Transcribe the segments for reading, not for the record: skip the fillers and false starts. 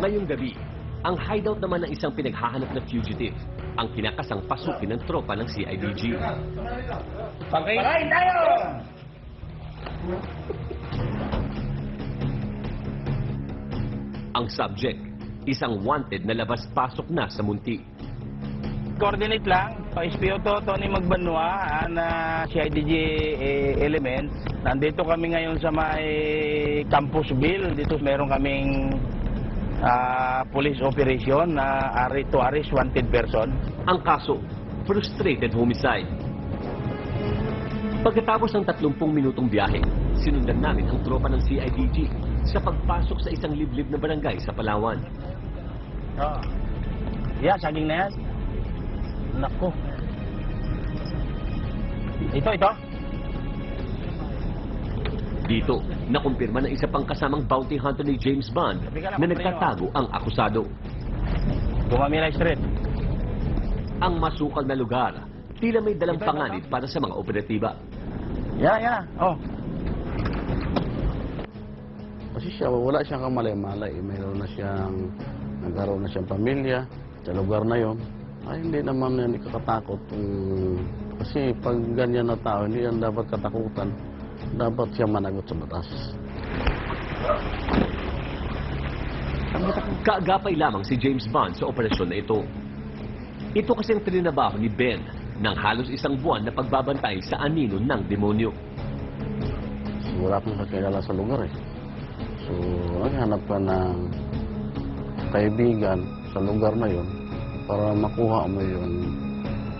Ngayong gabi, ang hideout naman ng isang pinaghahanap na fugitive ang kinakasang pasukin ng tropa ng CIDG. Pagkain tayo! Ang subject, isang wanted na labas-pasok na sa Munti. Coordinate lang, pa-SPO to, Tony Magbanwa, na CIDG elements. Nandito kami ngayon sa may Campusville. Dito meron kaming police operation na to arrest wanted person. Ang kaso, frustrated homicide. Pagkatapos ng 30 minutong biyahe, sinundan namin ang tropa ng CIDG sa pagpasok sa isang liblib na barangay sa Palawan. Yeah, saging na yan. Nako. Ito. Dito, nakumpirma ng isa pang kasamang bounty hunter ni James Bond na nagtatago ang akusado. Gumamila Street. Ang masukal na lugar, tila may dalang panganib para sa mga operatiba. Yan. Oh. Kasi siya, wala siyang kamalay-malay. Nagkaroon na siyang pamilya sa lugar na yon. Ay, hindi naman yan ikakatakot. Kasi pag ganyan na tao, hindi yan dapat katakutan. Dapat siya managot sa batas. Kaagapay lamang si James Bond sa operasyon na ito. Ito kasi ang trinabaho ni Ben ng halos isang buwan na pagbabantay sa anino ng demonyo. Wala kang kakilala sa lugar eh. So, naghanap ka ng kaibigan sa lugar na yon para makuha mo yung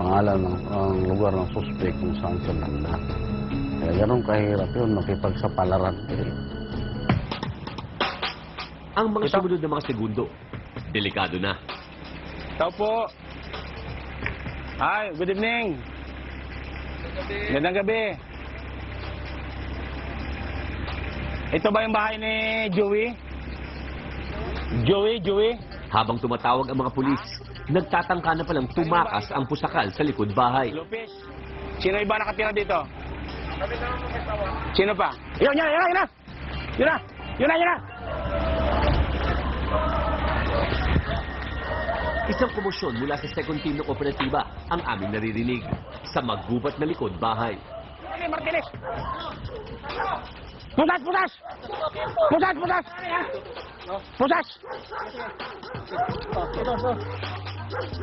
pangalan ng lugar ng suspect kung saan siya nanda. Kaya ganun kahirap yun, makipagsapalaran. Ang mga sumunod na mga segundo, delikado na. Tao po. Hi, good evening. Gandang gabi. Ito ba yung bahay ni Joey? Joey? Habang tumatawag ang mga pulis, nagtatangka na palang tumakas ang pusakal sa likod bahay. Lopez. Sino iba nakatira dito? Sino pa? Yun na! Isang komosyon mula sa second team ng operatiba ang aming naririnig sa maggubat na likod bahay. Martinez! Pusas!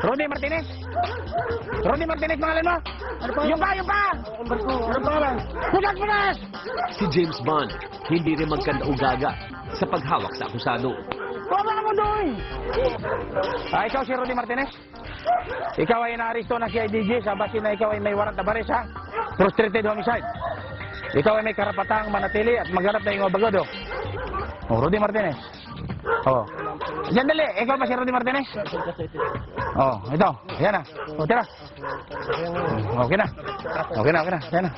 Rudy Martinez, pangalan mo? Yung pa! Pusas! Si James Bond, hindi rin magkandaugaga sa paghawak sa akusado. Tama mo doon! Ikaw si Rudy Martinez? Ikaw ay na-aristo ng CIDG sa base na ikaw ay may warrant of arrest, ha? Frustrated homicide. Ikaw ay may karapatang manatili at maghanap na iyong abogado. Oh, Rudy Martinez. Oh. Diyan dali. Ikaw ba si Rudy Martinez? Oh, ito. Yan na. Oh, tira. Okay na. Yan na.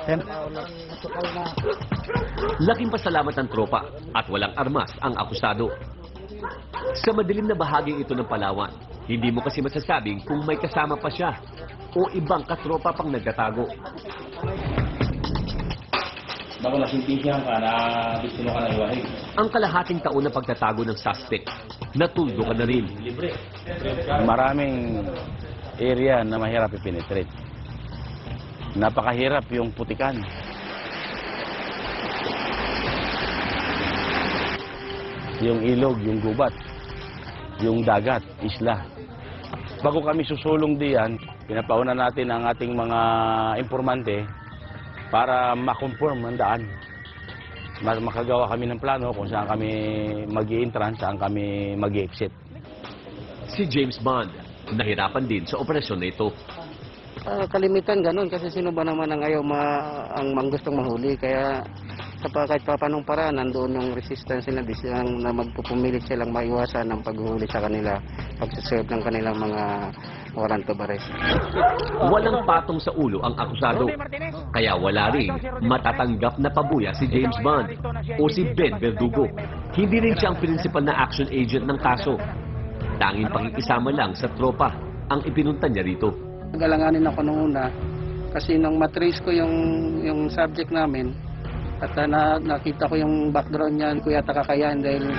Laking pasalamat ng tropa at walang armas ang akusado. Sa madilim na bahagi ito ng Palawan, hindi mo kasi masasabing kung may kasama pa siya o ibang katropa pang nagtatago. Bago nasintinsihan ka na gusto mo ka na iwahig. Ang kalahating taon na pagtatago ng suspect, natuldo ka na rin. Maraming area na mahirap i-penetrate. Napakahirap yung putikan. Yung ilog, yung gubat, yung dagat, isla. Bago kami susulong diyan, pinapauna natin ang ating mga informante para ma-confirm ang daan. Makagawa kami ng plano kung saan kami mag-i-entrance, saan kami mag-i-exit. Si James Bond, nahirapan din sa operasyon na ito. Kalimitan ganun kasi sino ba naman ang ayaw ang gustong mahuli, kaya kahit pa panong paraan nandoon yung resistance nila na magpupumilit silang maiwasan ng paghuli sa kanila, pagsaserve ng kanilang mga warrant of arrest. Walang patong sa ulo ang akusado, kaya wala rin matatanggap na pabuya si James Bond o si Ben Verdugo. Hindi rin siya ang principal na action agent ng kaso. Tanging pakikisama lang sa tropa ang ipinunta niya rito. Nagalanganin ako nung una kasi nung matrace ko yung subject namin, At nakita ko yung background niyan, Kuya Takakayan, dahil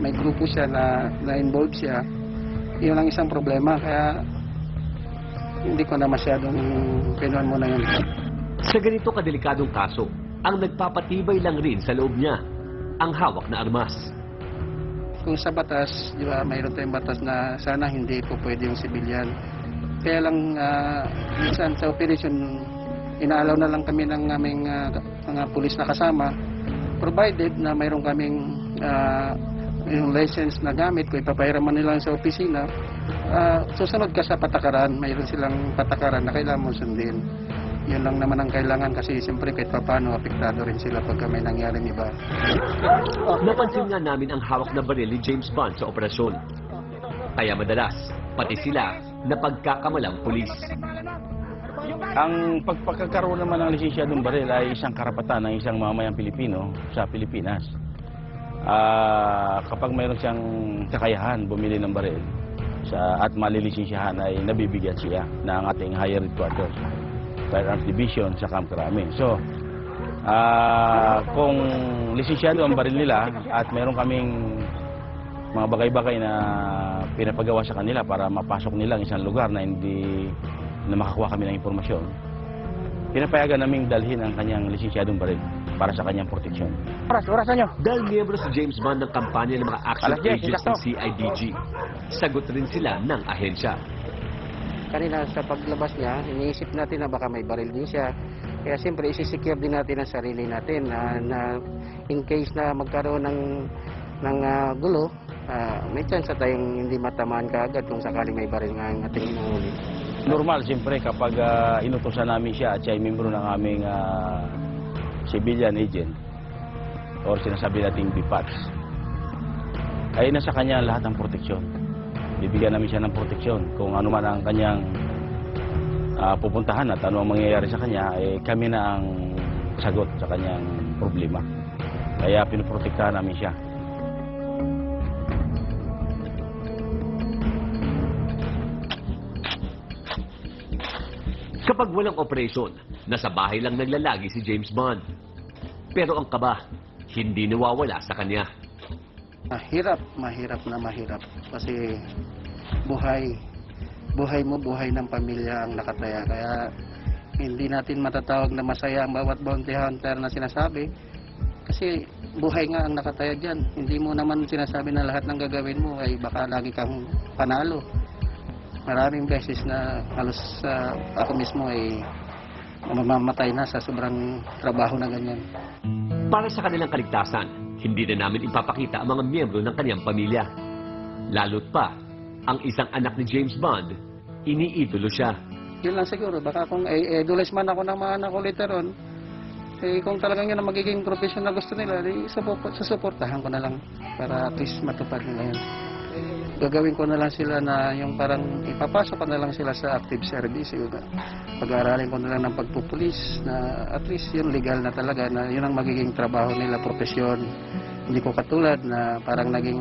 may grupo siya na involved siya. Yun ang isang problema, kaya hindi ko na masyadong pinuhan muna yun. Sa ganito kadelikadong kaso, ang nagpapatibay lang rin sa loob niya, ang hawak na armas. Kung sa batas, di ba, mayroon tayong batas na sana hindi po pwede yung sibilyan. Kaya lang, minsan sa operation, inaalaw na lang kami ng aming mga pulis na kasama, provided na mayroon kaming yung license na gamit, kung ipapahiraman nila sa opisina, susunod ka sa patakaran, mayroon silang patakaran na kailangan mo sundin. Yun lang naman ang kailangan kasi siyempre kahit paano apektado rin sila pagka may nangyaring iba. Napansin nga namin ang hawak na baril ni James Bond sa operasyon. Kaya madalas, pati sila napagkakamalang pulis. Ang pagkakaroon naman ng lisensyadong baril ay isang karapatan ng isang mamamayang Pilipino sa Pilipinas. Kapag mayroon siyang kakayahan bumili ng baril at malilisensyahan ay nabibigyan siya ng ating higher headquarters, Firearms Division sa Camp Crame. So, kung lisensyado ang baril nila at mayroon kaming mga bagay-bagay na pinapagawa sa kanila para mapasok nila ang isang lugar na makakuha kami ng impormasyon, pinapayagan naming dalhin ang kanyang lisensyadong baril para sa kanyang proteksyon. Orasan nyo. Dahil miyembro si James Bond ng kampanya ng mga action Alas 10, agents sakto. ng CIDG, sagot rin sila ng ahensya. Kanina sa paglabas niya, iniisip natin na baka may baril din siya. Kaya siyempre isi-secure din natin ang sarili natin na in case na magkaroon ng gulo, may chance tayong hindi matamaan kaagad kung sakaling may baril nga ang ating inuhuli. Normal, siyempre, kapag inutosan namin siya at siya ay membro ng aming civilian agent or sinasabi nating BPATS, ay nasa kanya lahat ng proteksyon. Bibigyan namin siya ng proteksyon. Kung ano man ang kanyang pupuntahan at ano ang mangyayari sa kanya, kami na ang sagot sa kanyang problema. Kaya pinoprotektahan namin siya. Kapag walang operasyon, nasa bahay lang naglalagi si James Bond. Pero ang kaba, hindi nawawala sa kanya. Mahirap na mahirap. Kasi buhay mo, buhay ng pamilya ang nakataya. Kaya hindi natin matatawag na masaya ang bawat bounty hunter na sinasabi. Kasi buhay nga ang nakataya dyan. Hindi mo naman sinasabi na lahat ng gagawin mo ay baka lagi kang panalo. Maraming beses na halos ako mismo ay mamamatay na sa sobrang trabaho na ganyan. Para sa kanilang kaligtasan, hindi na namin ipapakita ang mga miyembro ng kanyang pamilya. Lalo't pa, ang isang anak ni James Bond, iniidolo siya. Yun lang siguro, baka kung idolize man ako ng mga anak ko later on, kung talagang yun ang magiging profession na gusto nila, susuportahan ko na lang para at least matupad nila yun. Gagawin ko na lang sila na yung parang ipapasok ko na lang sila sa active service. Pag-aaralin ko na lang ng pagpupulis na at least yun legal na talaga na yun ang magiging trabaho nila, profesyon. Hindi ko katulad na parang naging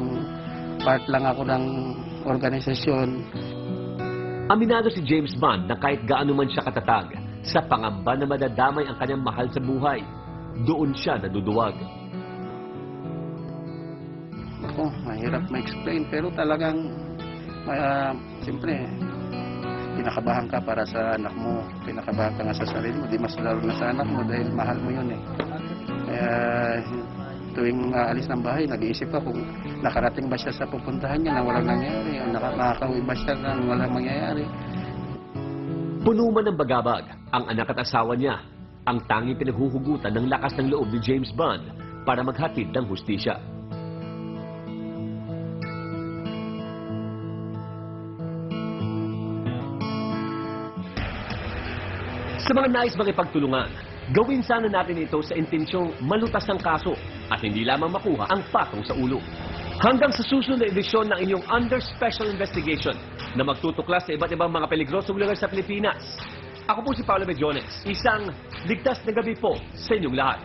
part lang ako ng organisasyon. Aminado si James Bond na kahit gaano man siya katatag, sa pangamba na madadamay ang kanyang mahal sa buhay, doon siya naduduwag. Mahirap ma-explain pero talagang siyempre pinakabahan ka para sa anak mo, pinakabahan ka nga sa sarili mo, di mas lalo na sa anak mo dahil mahal mo yun eh. Kaya tuwing alis ng bahay, nag-iisip ka kung nakarating ba siya sa pupuntahan niya na walang nangyayari o nakakauwi ba siya na walang mangyayari. Puno man ng bagabag ang anak at asawa niya, ang tanging pinaghuhugutan ng lakas ng loob ni James Bond para maghatid ng hustisya. Sa mga nais makipagtulungan, gawin sana natin ito sa intensyong malutas ang kaso at hindi lamang makuha ang patong sa ulo. Hanggang sa susunod na edisyon ng inyong Under Special Investigation na magtutuklas sa iba't ibang mga peligrosong lugar sa Pilipinas. Ako po si Paolo Medjones, isang ligtas na gabi po sa inyong lahat.